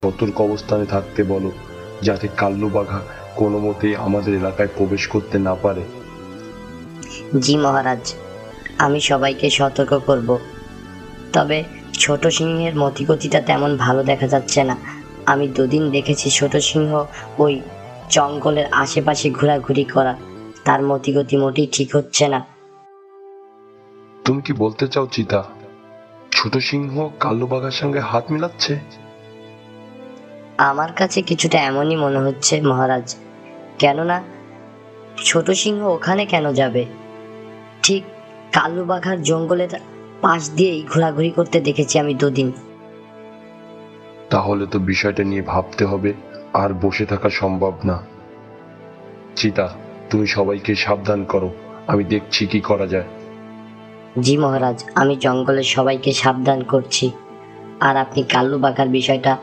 সতর্ক অবস্থানে থাকতে বলো, যাতে কাল্লু বাঘা কোনো মতেই আমাদের এলাকায় প্রবেশ করতে না পারে। জি মহারাজ, আমি সবাইকে সতর্ক করব। তবে ছোট সিংহের মতিগতিটা তেমন ভালো দেখা যাচ্ছে না। আমি দুদিন দেখেছি ছোট সিংহ ওই জঙ্গলের আশেপাশে ঘোরাঘুরি করা। তার মতিগতি মোটেই ঠিক হচ্ছে না। তুমি কি বলতে চাও চিতা, ছোট সিংহ কাল্লু বাঘার সঙ্গে হাত মিলাচ্ছে? আমার কাছে কিছুটা এমনই মনে হচ্ছে মহারাজ। কেননা ছোট সিংহ ওখানে কেন যাবে? ঠিক কালু বাঘার জঙ্গলের পাশ দিয়েই ঘোরাঘুরি করতে দেখেছি আমি দুদিন। তাহলে তো বিষয়টা নিয়ে ভাবতে হবে, আর বসে থাকা সম্ভব না। চিতা, তুমি সবাইকে সাবধান করো, আমি দেখছি কি করা যায়। জি মহারাজ, আমি জঙ্গলের সবাইকে সাবধান করছি। আর আপনি কাল্লু বাঘার বিষয়টা